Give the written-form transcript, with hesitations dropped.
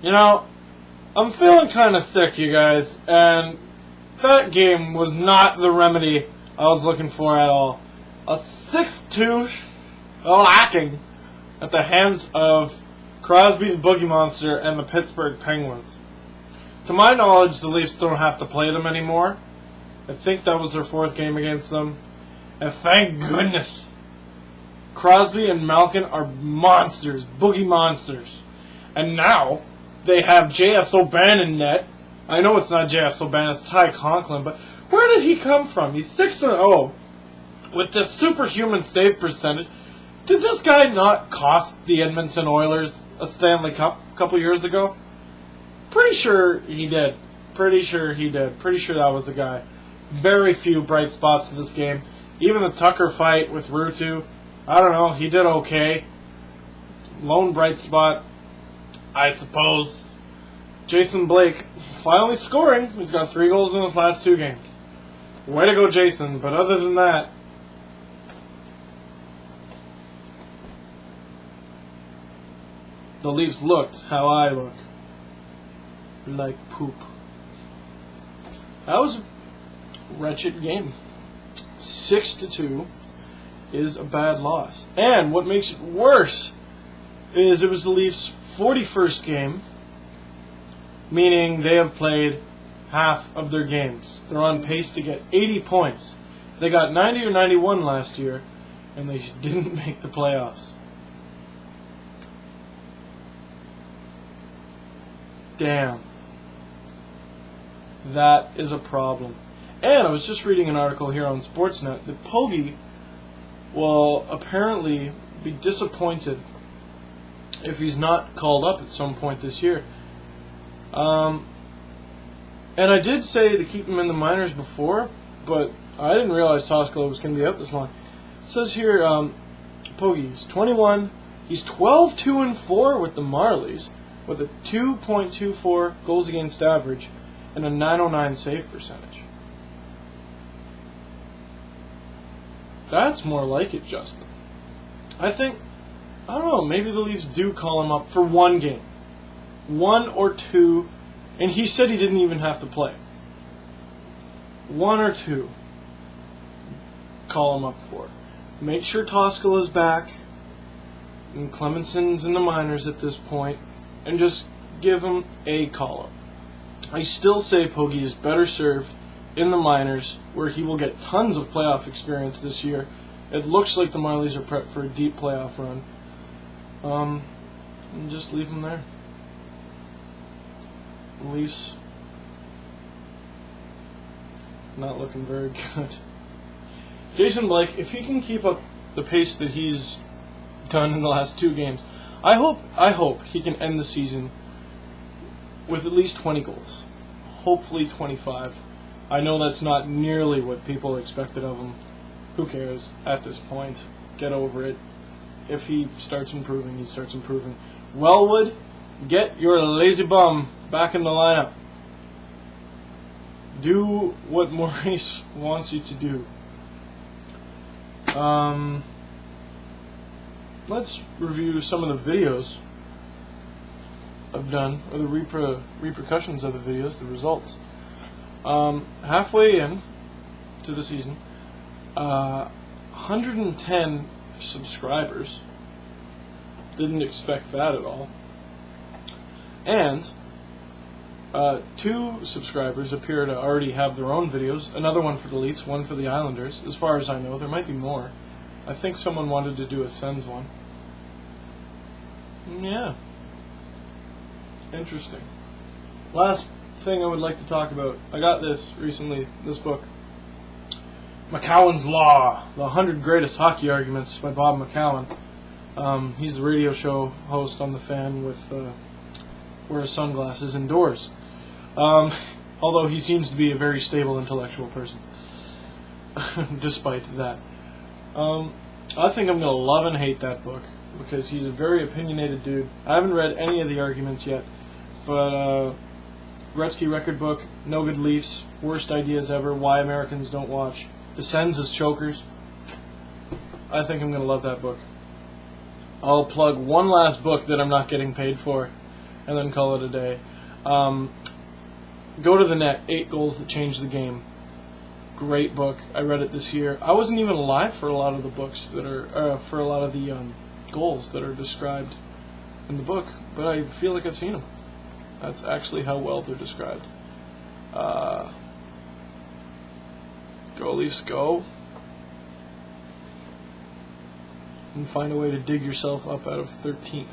You know, I'm feeling kind of sick, you guys, and that game was not the remedy I was looking for at all. A 6-2 lacking at the hands of Crosby the Boogie Monster and the Pittsburgh Penguins. To my knowledge, the Leafs don't have to play them anymore. I think that was their fourth game against them. And thank goodness, Crosby and Malkin are monsters, boogie monsters. And now they have J.S. O'Bannon in net. I know it's not J.S. O'Bannon, it's Ty Conklin, but where did he come from? He's 6-0 with this superhuman save percentage. Did this guy not cost the Edmonton Oilers a Stanley Cup a couple years ago? Pretty sure he did. Pretty sure that was the guy. Very few bright spots in this game. Even the Tucker fight with Ruutu, I don't know, he did okay. Lone bright spot, I suppose. Jason Blake finally scoring. He's got 3 goals in his last 2 games. Way to go, Jason. But other than that, the Leafs looked how I look. Like poop. That was a wretched game. 6-2 is a bad loss. And what makes it worse is it was the Leafs' 41st game, meaning they have played half of their games. They're on pace to get 80 points. They got 90 or 91 last year, and they didn't make the playoffs. Damn. That is a problem. And I was just reading an article here on Sportsnet that Pogge will apparently be disappointed if he's not called up at some point this year. And I did say to keep him in the minors before, but I didn't realize Toskala was going to be out this long. It says here, Pogge, he's 21, he's 12-2-4 with the Marlies, with a 2.24 goals against average and a .909 save percentage. That's more like it, Justin. I don't know, maybe the Leafs do call him up for 1 game. 1 or 2, and he said he didn't even have to play. 1 or 2, call him up for. Make sure Toskala's back, and Clemenson's in the minors at this point, and just give him a call-up. I still say Pogge is better served in the minors, where he will get tons of playoff experience this year. It looks like the Marlies are prepped for a deep playoff run. And just leave him there. Leafs not looking very good. Jason Blake, if he can keep up the pace that he's done in the last 2 games, I hope he can end the season with at least 20 goals. Hopefully 25. I know that's not nearly what people expected of him. Who cares at this point? Get over it. If he starts improving, he starts improving. Wellwood, get your lazy bum back in the lineup. Do what Maurice wants you to do. Let's review some of the videos I've done, or the repercussions of the videos, the results. Halfway in to the season, 110 subscribers. Didn't expect that at all. And 2 subscribers appear to already have their own videos. Another one for the Leafs, one for the Islanders. As far as I know, there might be more. I think someone wanted to do a Sens one. Yeah. Interesting. Last thing I would like to talk about. I got this recently, this book. McCowan's Law, the 100 Greatest Hockey Arguments by Bob McCowan. He's the radio show host on The Fan with wears sunglasses indoors. Although he seems to be a very stable intellectual person. Despite that. I think I'm going to love and hate that book because he's a very opinionated dude. I haven't read any of the arguments yet, but Gretzky record book, No Good Leafs, Worst Ideas Ever, Why Americans Don't Watch, The Sens as Chokers. I think I'm going to love that book. I'll plug one last book that I'm not getting paid for. and then call it a day. Go to the Net, 8 Goals That Changed the Game. Great book. I read it this year. I wasn't even alive for a lot of the books that are, for a lot of the goals that are described in the book, but I feel like I've seen them. That's actually how well they're described. Go Leafs, go. And find a way to dig yourself up out of 13th.